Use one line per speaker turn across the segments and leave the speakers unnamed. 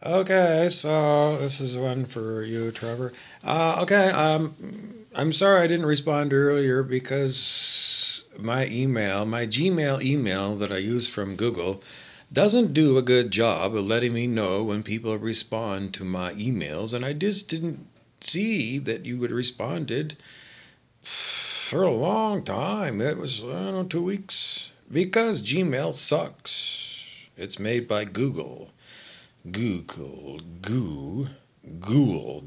Okay, so this is one for you, Trevor. Okay, I'm sorry I didn't respond earlier because my Gmail email that I use from Google, doesn't do a good job of letting me know when people respond to my emails, and I just didn't see that you had responded for a long time. It was, I don't know, 2 weeks. Because Gmail sucks. It's made by Google. Google, Ghoul, Google.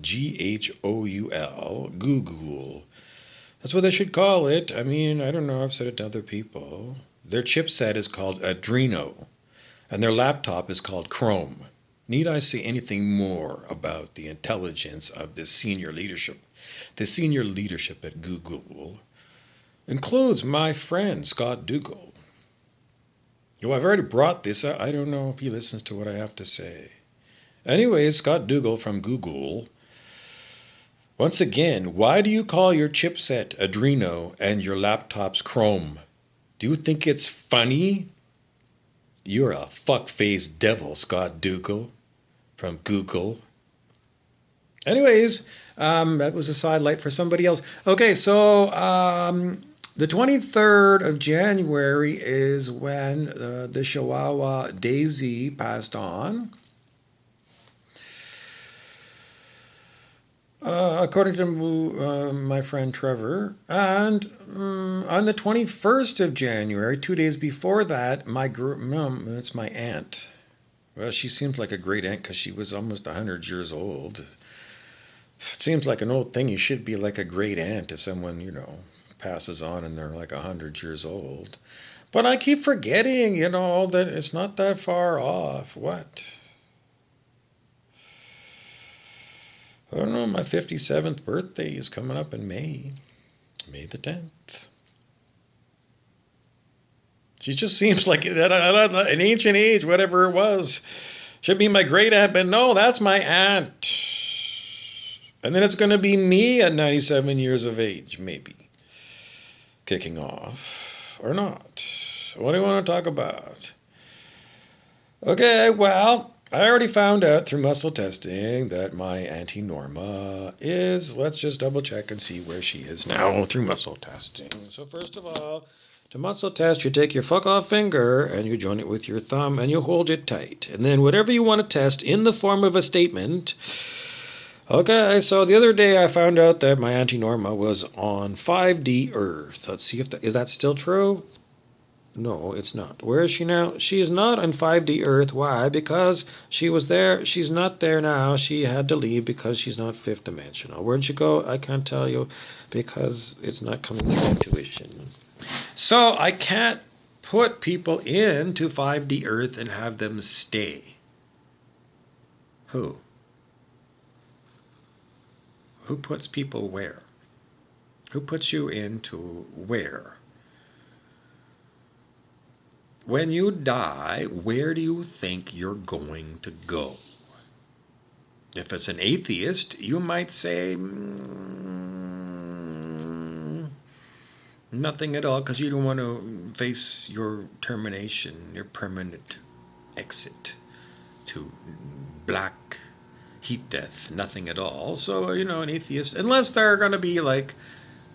That's what they should call it. I mean, I don't know, I've said it to other people. Their chipset is called Adreno, and their laptop is called Chrome. Need I say anything more about the intelligence of this senior leadership? The senior leadership at Google includes my friend Scott Dougal. I've already brought this up. I don't know if he listens to what I have to say. Anyways, Scott Dougal from Google. Once again, why do you call your chipset Adreno and your laptops Chrome? Do you think it's funny? You're a fuck-faced devil, Scott Dougal from Google. Anyways, that was a sidelight for somebody else. Okay, so the 23rd of January is when the Chihuahua Daisy passed on. According to my friend Trevor. And on the 21st of January, 2 days before that, it's my aunt. Well, she seems like a great aunt because she was almost 100 years old. It seems like an old thing. You should be like a great aunt if someone, passes on and they're like 100 years old. But I keep forgetting, that it's not that far off. What? I don't know, my 57th birthday is coming up in May the 10th. She just seems like an ancient age, whatever it was. Should be my great aunt, but no, that's my aunt. And then it's going to be me at 97 years of age, maybe. Kicking off. Or not. What do you want to talk about? Okay, well, I already found out through muscle testing that my Auntie Norma is, let's just double check and see where she is now through muscle testing. So first of all, to muscle test, you take your fuck off finger and you join it with your thumb and you hold it tight. And then whatever you want to test in the form of a statement. Okay, so the other day I found out that my Auntie Norma was on 5D Earth. Let's see if is that still true? No, it's not. Where is she now? She is not on 5D Earth. Why? Because she was there. She's not there now. She had to leave because she's not fifth dimensional. Where'd she go? I can't tell you because it's not coming through intuition. So I can't put people into 5D Earth and have them stay. Who? Who puts people where? Who puts you into where? When you die, where do you think you're going to go? If it's an atheist, you might say nothing at all because you don't want to face your termination, your permanent exit to black heat death, nothing at all. So, an atheist, unless they're going to be like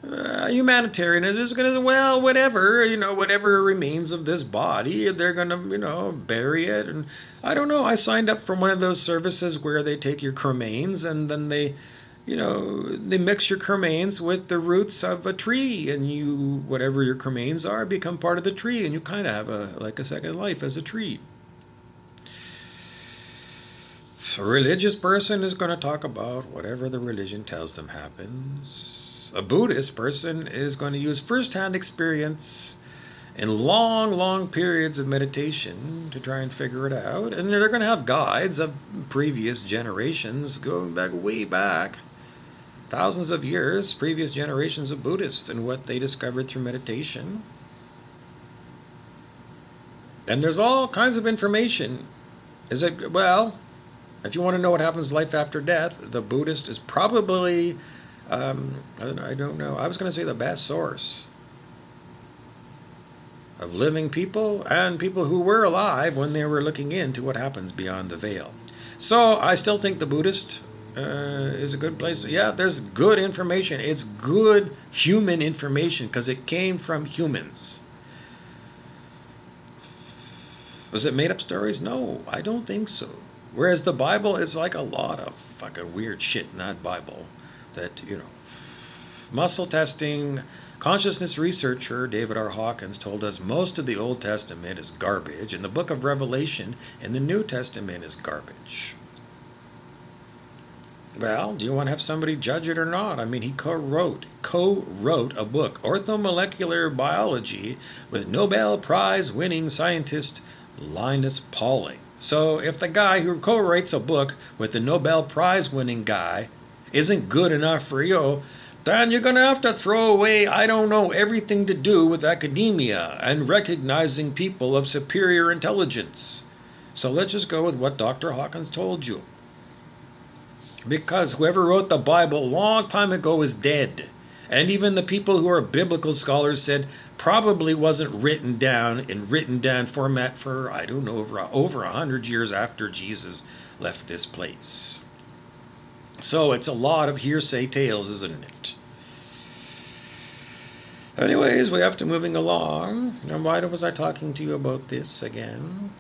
humanitarian is going to, well, whatever, whatever remains of this body, they're going to, bury it. And I don't know, I signed up for one of those services where they take your cremains and then they mix your cremains with the roots of a tree, and you, whatever your cremains are, become part of the tree, and you kind of have a second life as a tree. A religious person is going to talk about whatever the religion tells them happens. A Buddhist person is going to use first-hand experience and long periods of meditation to try and figure it out. And they're going to have guides of previous generations going back, way back, thousands of years, previous generations of Buddhists and what they discovered through meditation. And there's all kinds of information. If you want to know what happens life after death, the Buddhist is probably, I don't know, I was going to say the best source of living people and people who were alive when they were looking into what happens beyond the veil. So I still think the Buddhist is a good place. Yeah, there's good information. It's good human information because it came from humans. Was it made up stories? No, I don't think so. Whereas the Bible is like a lot of fucking weird shit in that Bible that, muscle testing. Consciousness researcher David R. Hawkins told us most of the Old Testament is garbage, and the book of Revelation in the New Testament is garbage. Well, do you want to have somebody judge it or not? I mean, he co-wrote a book, Orthomolecular Biology, with Nobel Prize winning scientist Linus Pauling. So if the guy who co-writes a book with the Nobel Prize winning guy isn't good enough for you, then you're going to have to throw away, I don't know, everything to do with academia and recognizing people of superior intelligence. So let's just go with what Dr. Hawkins told you. Because whoever wrote the Bible a long time ago is dead. And even the people who are biblical scholars said probably wasn't written down in written down format for, I don't know, over 100 years after Jesus left this place. So it's a lot of hearsay tales, isn't it? Anyways, we have to moving along. Now, why was I talking to you about this again?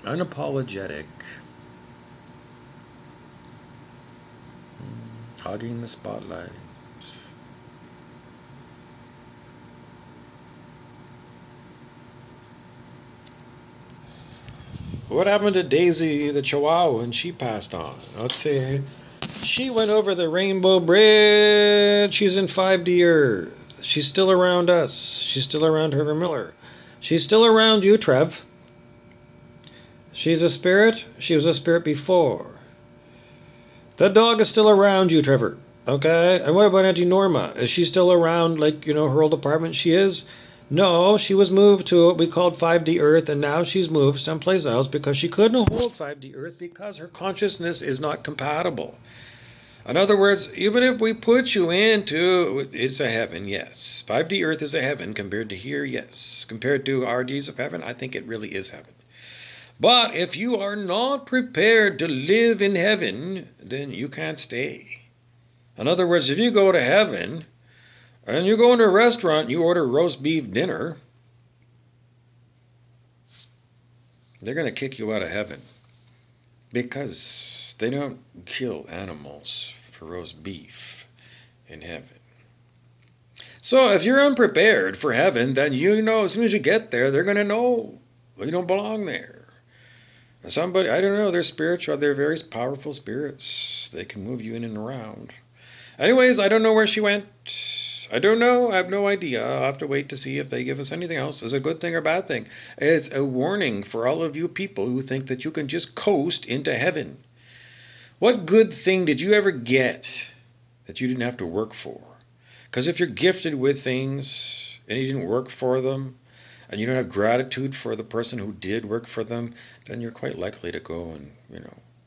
Unapologetic. Hogging the spotlight. What happened to Daisy the Chihuahua when she passed on? Let's see. She went over the Rainbow Bridge. She's in 5D Earth. She's still around us. She's still around Herman Miller. She's still around you, Trev. She's a spirit. She was a spirit before. That dog is still around you, Trevor. Okay? And what about Auntie Norma? Is she still around, like, her old apartment? She is? No, she was moved to what we called 5D Earth, and now she's moved someplace else because she couldn't hold 5D Earth because her consciousness is not compatible. In other words, even if we put you into, it's a heaven, yes. 5D Earth is a heaven compared to here, yes. Compared to our deeds of heaven, I think it really is heaven. But if you are not prepared to live in heaven, then you can't stay. In other words, if you go to heaven and you go into a restaurant and you order roast beef dinner, they're going to kick you out of heaven because they don't kill animals for roast beef in heaven. So if you're unprepared for heaven, then as soon as you get there, they're going to know you don't belong there. Somebody, I don't know, they're spiritual, they're very powerful spirits. They can move you in and around. Anyways, I don't know where she went. I don't know. I have no idea. I'll have to wait to see if they give us anything else. Is it a good thing or bad thing? It's a warning for all of you people who think that you can just coast into heaven. What good thing did you ever get that you didn't have to work for? Because if you're gifted with things and you didn't work for them, and you don't have gratitude for the person who did work for them, then you're quite likely to go and,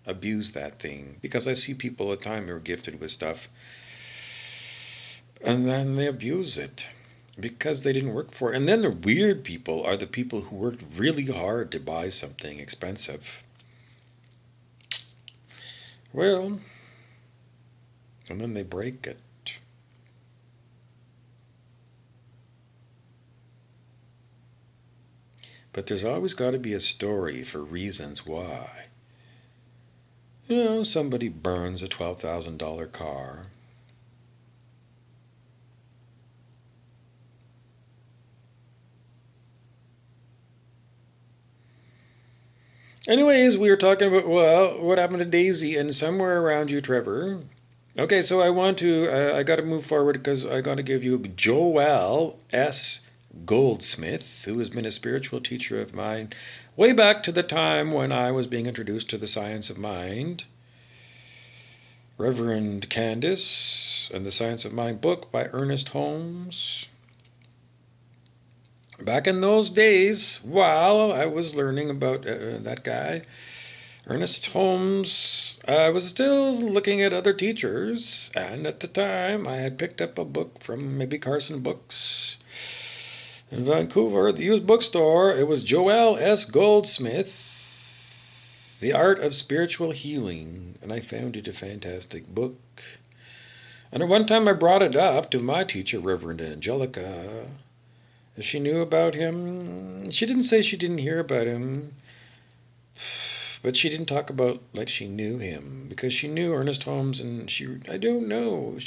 abuse that thing. Because I see people all the time who are gifted with stuff, and then they abuse it because they didn't work for it. And then the weird people are the people who worked really hard to buy something expensive. Well, and then they break it. But there's always got to be a story for reasons why. Somebody burns a $12,000 car. Anyways, we were talking about, what happened to Daisy and somewhere around you, Trevor. Okay, so I got to move forward because I got to give you Joel S. Goldsmith, who has been a spiritual teacher of mine way back to the time when I was being introduced to the science of mind. Reverend Candace and the Science of Mind book by Ernest Holmes. Back in those days, while I was learning about that guy, Ernest Holmes, I was still looking at other teachers, and at the time I had picked up a book from maybe Carson Books. in Vancouver at the used bookstore. It was Joel S. Goldsmith, The Art of Spiritual Healing, and I found it a fantastic book. And at one time I brought it up to my teacher, Reverend Angelica. She knew about him. She didn't say she didn't hear about him, but she didn't talk about like she knew him, because she knew Ernest Holmes, and I don't know.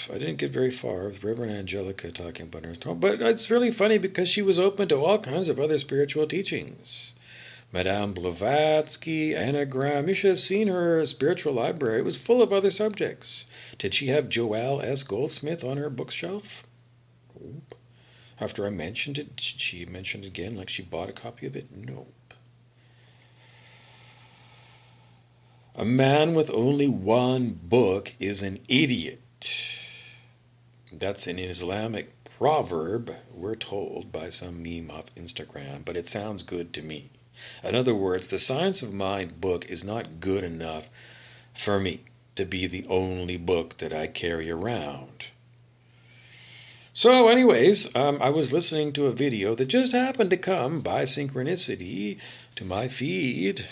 I didn't get very far with Reverend Angelica talking about Ernest Holmes, but it's really funny because she was open to all kinds of other spiritual teachings. Madame Blavatsky, Anagram. You should have seen her spiritual library. It was full of other subjects. Did she have Joel S. Goldsmith on her bookshelf? Nope. After I mentioned it, she mentioned it again like she bought a copy of it? Nope. A man with only one book is an idiot. That's an Islamic proverb, we're told, by some meme off Instagram, but it sounds good to me. In other words, the Science of Mind book is not good enough for me to be the only book that I carry around. So anyways, I was listening to a video that just happened to come by synchronicity to my feed.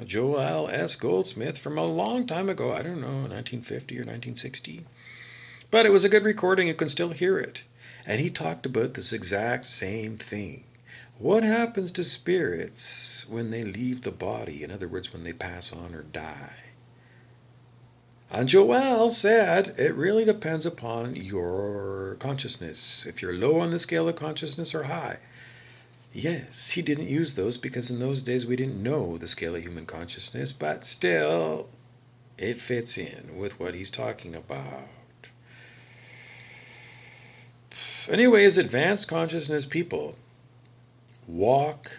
Joel S. Goldsmith from a long time ago. I don't know, 1950 or 1960. But it was a good recording. You can still hear it. And he talked about this exact same thing. What happens to spirits when they leave the body? In other words, when they pass on or die. And Joel said it really depends upon your consciousness. If you're low on the scale of consciousness or high. Yes, he didn't use those because in those days we didn't know the scale of human consciousness, but still it fits in with what he's talking about. Anyways, advanced consciousness people walk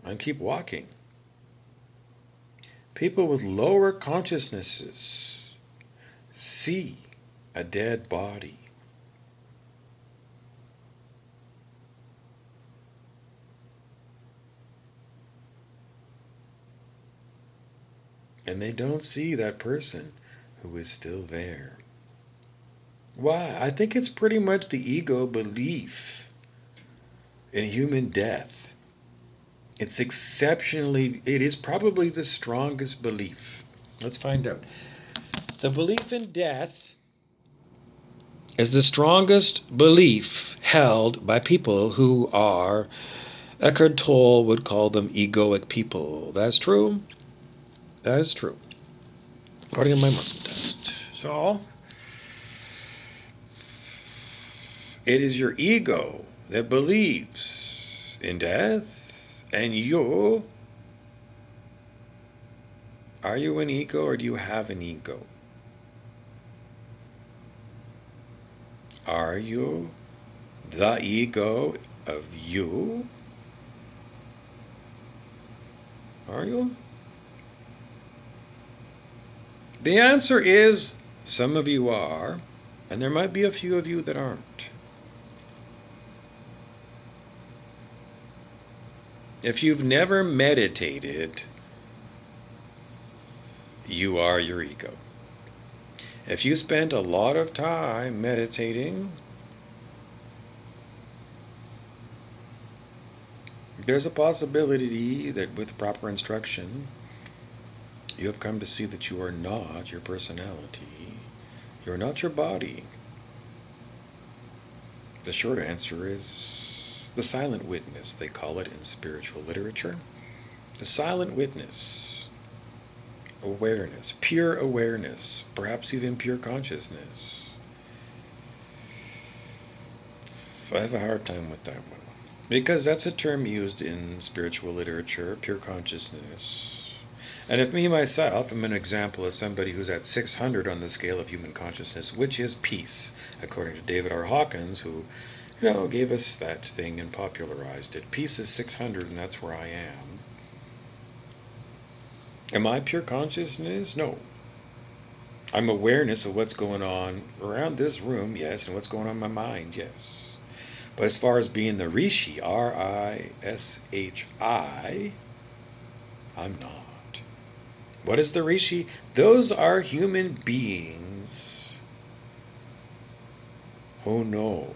and keep walking. People with lower consciousnesses see a dead body. And they don't see that person who is still there. Why? I think it's pretty much the ego belief in human death. It is probably the strongest belief. Let's find out. The belief in death is the strongest belief held by people who are, Eckhart Tolle would call them egoic people. That's true. That is true. According to my muscle test. So, it is your ego that believes in death, and you, are you an ego or do you have an ego? Are you the ego of you? Are you? The answer is some of you are, and there might be a few of you that aren't. If you've never meditated, you are your ego. If you spent a lot of time meditating, there's a possibility that with proper instruction, you have come to see that you are not your personality. You're not your body. The short answer is the silent witness, they call it in spiritual literature. The silent witness. Awareness, pure awareness, perhaps even pure consciousness. I have a hard time with that one, because that's a term used in spiritual literature, pure consciousness. And if me, myself, am an example of somebody who's at 600 on the scale of human consciousness, which is peace, according to David R. Hawkins, who, gave us that thing and popularized it. Peace is 600, and that's where I am. Am I pure consciousness? No. I'm awareness of what's going on around this room, yes, and what's going on in my mind, yes. But as far as being the Rishi, R-I-S-H-I, I'm not. What is the Rishi? Those are human beings who know.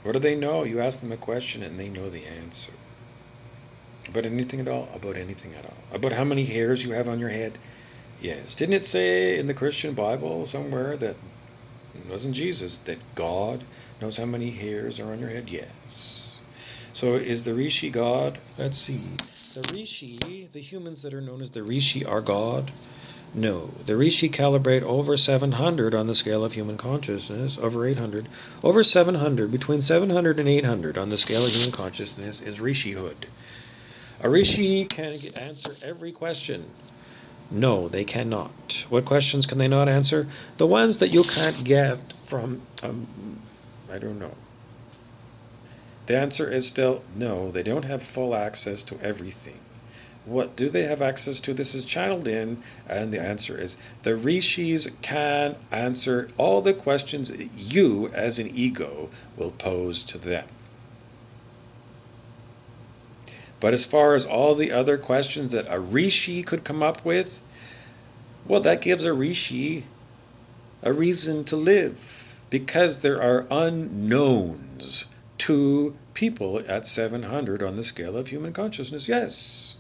What do they know? You ask them a question and they know the answer. About anything at all? About anything at all. About how many hairs you have on your head? Yes. Didn't it say in the Christian Bible somewhere that it wasn't Jesus, that God knows how many hairs are on your head? Yes. So is the Rishi God? Let's see. The Rishi, the humans that are known as the Rishi, are God? No. The Rishi calibrate over 700 on the scale of human consciousness, over 800. Over 700, between 700 and 800 on the scale of human consciousness is Rishihood. A Rishi can answer every question. No, they cannot. What questions can they not answer? The ones that you can't get from, I don't know. The answer is still no, they don't have full access to everything. What do they have access to? This is channeled in, and the answer is the Rishis can answer all the questions you, as an ego, will pose to them. But as far as all the other questions that a Rishi could come up with, well, that gives a Rishi a reason to live, because there are unknowns to people at 700 on the scale of human consciousness. Yes.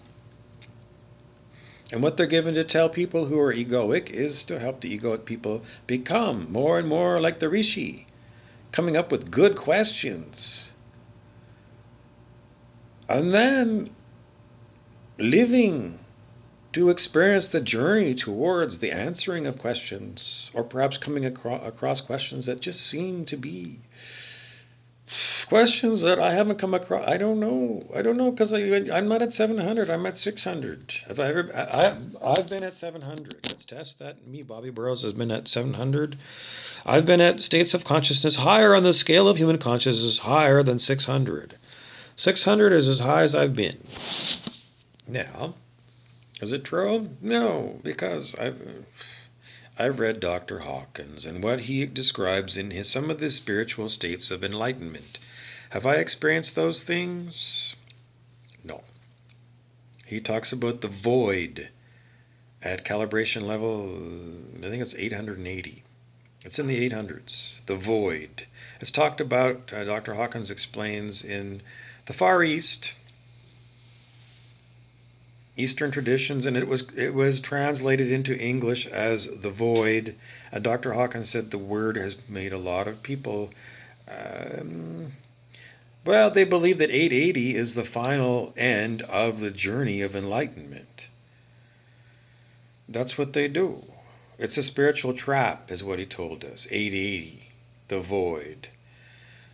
And what they're given to tell people who are egoic is to help the egoic people become more and more like the Rishi, coming up with good questions. And then living to experience the journey towards the answering of questions, or perhaps coming across questions that just seem to be questions that I haven't come across. I don't know, because I'm not at 700. I'm at 600. Have I ever? I've been at 700. Let's test that. Me, Bobby Burrows, has been at 700. I've been at states of consciousness higher on the scale of human consciousness, higher than 600. 600 is as high as I've been. Now, is it true? No, because I've read Dr. Hawkins and what he describes in some of the spiritual states of enlightenment. Have I experienced those things? No. He talks about the void at calibration level, I think it's 880. It's in the 800s, the void. It's talked about, Dr. Hawkins explains, in the Far East, Eastern traditions, and it was translated into English as the void. And Dr. Hawkins said the word has made a lot of people, well, they believe that 880 is the final end of the journey of enlightenment. That's what they do. It's a spiritual trap, is what he told us. 880, the void.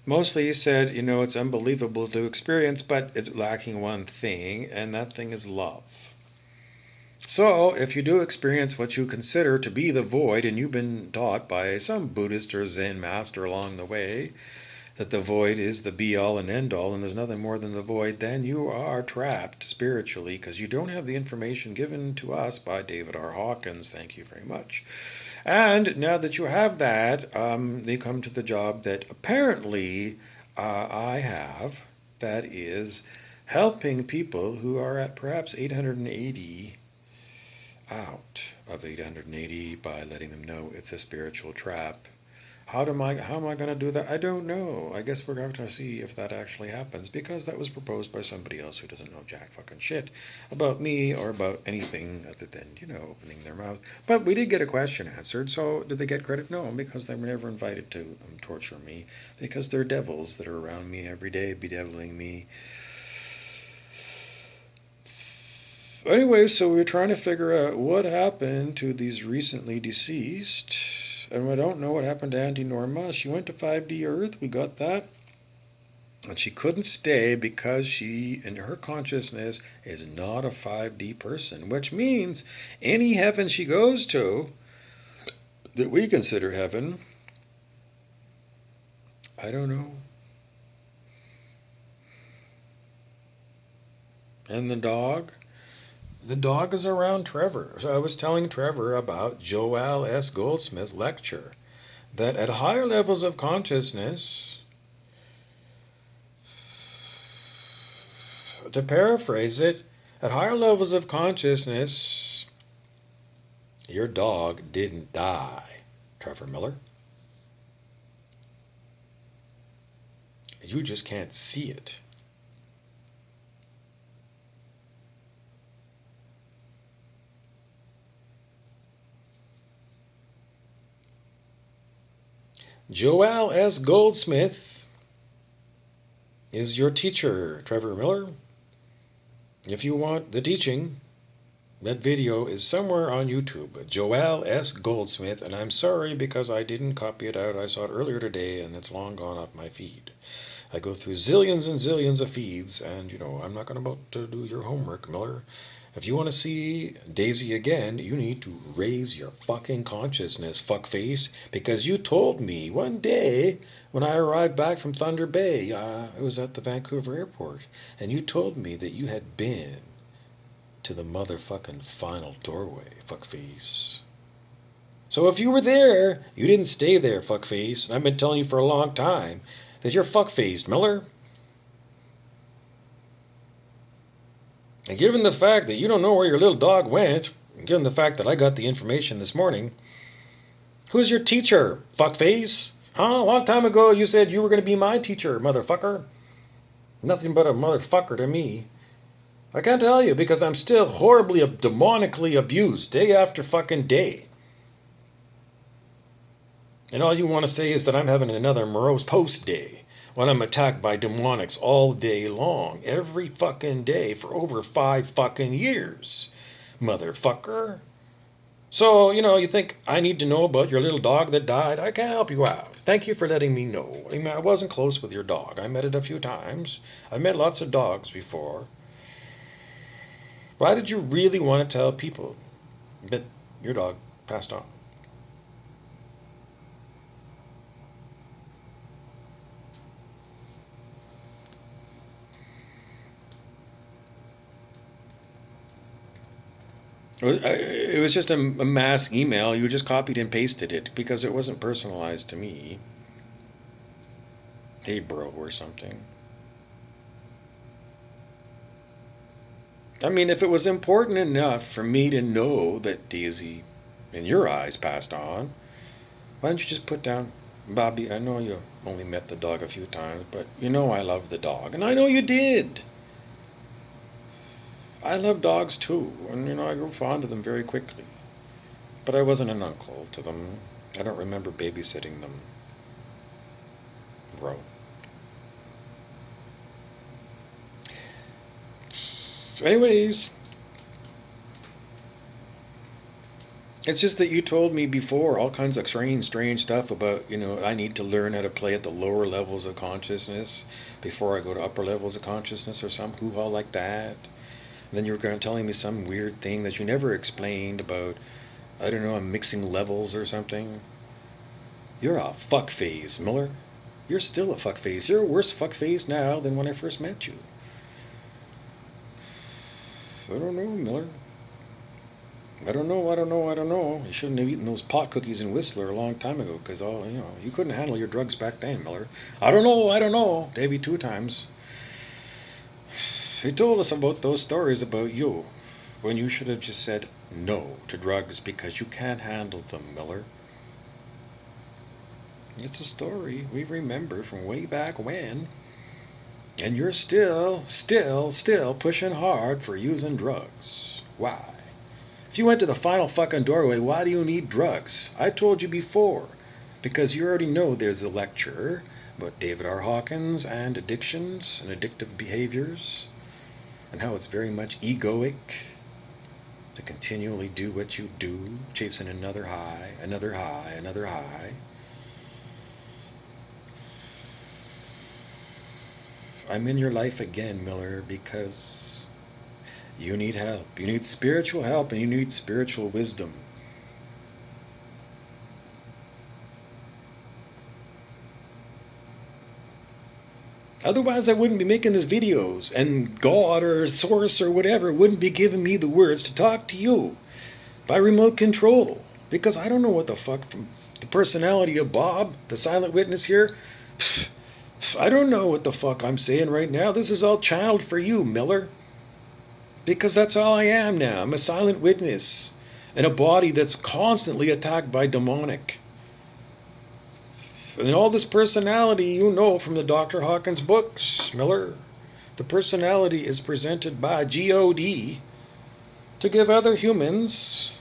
Mostly he said, it's unbelievable to experience, but it's lacking one thing, and that thing is love. So, if you do experience what you consider to be the void, and you've been taught by some Buddhist or Zen master along the way that the void is the be-all and end-all, and there's nothing more than the void, then you are trapped spiritually, because you don't have the information given to us by David R. Hawkins. Thank you very much. And now that you have that, they come to the job that apparently I have, that is helping people who are at perhaps 880 out of 880 by letting them know it's a spiritual trap. How am I going to do that? I don't know. I guess we're going to see if that actually happens, because that was proposed by somebody else who doesn't know jack fucking shit about me or about anything other than, opening their mouth. But we did get a question answered, so did they get credit? No, because they were never invited to torture me, because they're devils that are around me every day, bedeviling me. Anyway, so we were trying to figure out what happened to these recently deceased. And we don't know what happened to Auntie Norma. She went to 5D Earth. We got that. And she couldn't stay because she, in her consciousness, is not a 5D person. Which means any heaven she goes to, that we consider heaven, I don't know. And the dog? The dog is around Trevor. So I was telling Trevor about Joel S. Goldsmith's lecture, that at higher levels of consciousness, to paraphrase it, at higher levels of consciousness, your dog didn't die, Trevor Miller. You just can't see it. Joel S. Goldsmith is your teacher, Trevor Miller. If you want the teaching, that video is somewhere on YouTube. Joel S. Goldsmith, and I'm sorry because I didn't copy it out. I saw it earlier today, and it's long gone off my feed. I go through zillions and zillions of feeds, and, I'm not going to do your homework, Miller. If you want to see Daisy again, you need to raise your fucking consciousness, fuckface, because you told me one day when I arrived back from Thunder Bay, it was at the Vancouver airport, and you told me that you had been to the motherfucking final doorway, fuckface. So if you were there, you didn't stay there, fuckface, and I've been telling you for a long time that you're fuckfaced, Miller. And given the fact that you don't know where your little dog went, and given the fact that I got the information this morning, who's your teacher, fuckface? Huh? A long time ago you said you were going to be my teacher, motherfucker. Nothing but a motherfucker to me. I can't tell you because I'm still horribly, demonically abused day after fucking day. And all you want to say is that I'm having another morose post day when I'm attacked by demonics all day long, every fucking day for over 5 fucking years, motherfucker. So, you think I need to know about your little dog that died? I can't help you out. Thank you for letting me know. I mean, I wasn't close with your dog. I met it a few times. I've met lots of dogs before. Why did you really want to tell people that your dog passed on? It was just a mass email. You just copied and pasted it because it wasn't personalized to me. Hey, bro, or something. I mean, if it was important enough for me to know that Daisy, in your eyes, passed on, why don't you just put down, Bobby, I know you only met the dog a few times, but I love the dog, and I know you did. I love dogs too, and I grew fond of them very quickly. But I wasn't an uncle to them. I don't remember babysitting them. Bro. Anyways, it's just that you told me before all kinds of strange stuff about, I need to learn how to play at the lower levels of consciousness before I go to upper levels of consciousness or some hoo-ha like that. Then you were going to telling me some weird thing that you never explained about, I don't know, I'm mixing levels or something. You're a fuckface, Miller. You're still a fuckface. You're a worse fuckface now than when I first met you. I don't know, Miller. I don't know. You shouldn't have eaten those pot cookies in Whistler a long time ago because you couldn't handle your drugs back then, Miller. I don't know. Davey 2 times. He told us about those stories about you, when you should have just said no to drugs because you can't handle them, Miller. It's a story we remember from way back when, and you're still pushing hard for using drugs. Why? If you went to the final fucking doorway, why do you need drugs? I told you before, because you already know there's a lecture about David R. Hawkins and addictions and addictive behaviors, and how it's very much egoic to continually do what you do, chasing another high. I'm in your life again, Miller, because you need help. You need spiritual help, and you need spiritual wisdom. Otherwise, I wouldn't be making these videos, and God or Source or whatever wouldn't be giving me the words to talk to you by remote control. Because I don't know what the fuck from the personality of Bob, the silent witness here. I don't know what the fuck I'm saying right now. This is all channeled for you, Miller. Because that's all I am now. I'm a silent witness in a body that's constantly attacked by demonic. And all this personality, you know from the Dr. Hawkins books, Miller. The personality is presented by God to give other humans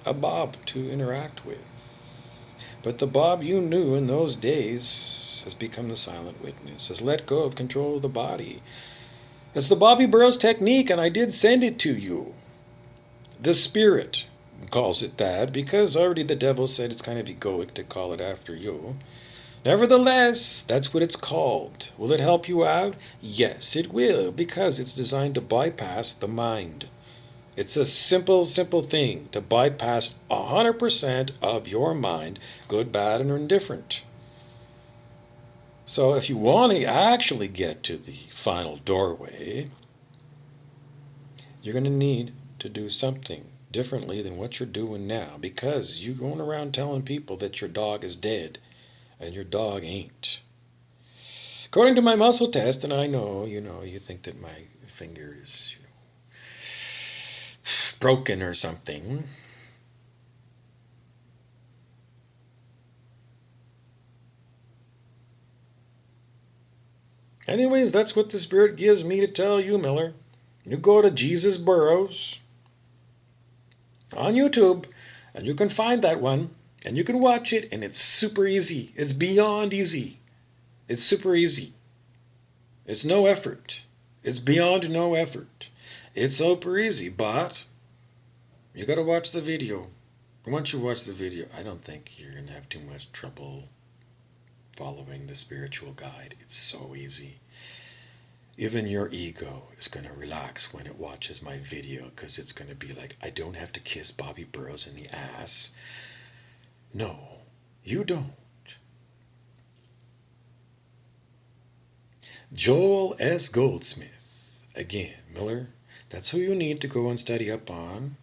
a Bob to interact with. But the Bob you knew in those days has become the silent witness, has let go of control of the body. It's the Bobby Burrows technique, and I did send it to you. The Spirit calls it that because already the devil said it's kind of egoic to call it after you. Nevertheless, that's what it's called. Will it help you out? Yes, it will, because it's designed to bypass the mind. It's a simple thing to bypass 100% of your mind, good, bad, and indifferent. So if you want to actually get to the final doorway, you're going to need to do something differently than what you're doing now, because you're going around telling people that your dog is dead, and your dog ain't. According to my muscle test, and I know, you think that my finger is broken or something. Anyways, that's what the Spirit gives me to tell you, Miller. You go to Jesus Burrows on YouTube, and you can find that one, and you can watch it, and it's super easy. It's beyond easy. It's super easy. It's no effort. It's beyond no effort. It's super easy, but you got to watch the video. Once you watch the video, I don't think you're going to have too much trouble following the spiritual guide. It's so easy. Even your ego is going to relax when it watches my video, because it's going to be like, I don't have to kiss Bobby Burrows in the ass. No, you don't. Joel S. Goldsmith. Again, Miller, that's who you need to go and study up on.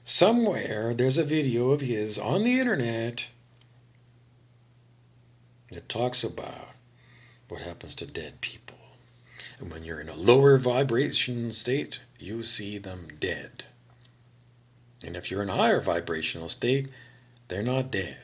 Somewhere there's a video of his on the internet that talks about what happens to dead people. And when you're in a lower vibration state, you see them dead. And if you're in a higher vibrational state, they're not dead.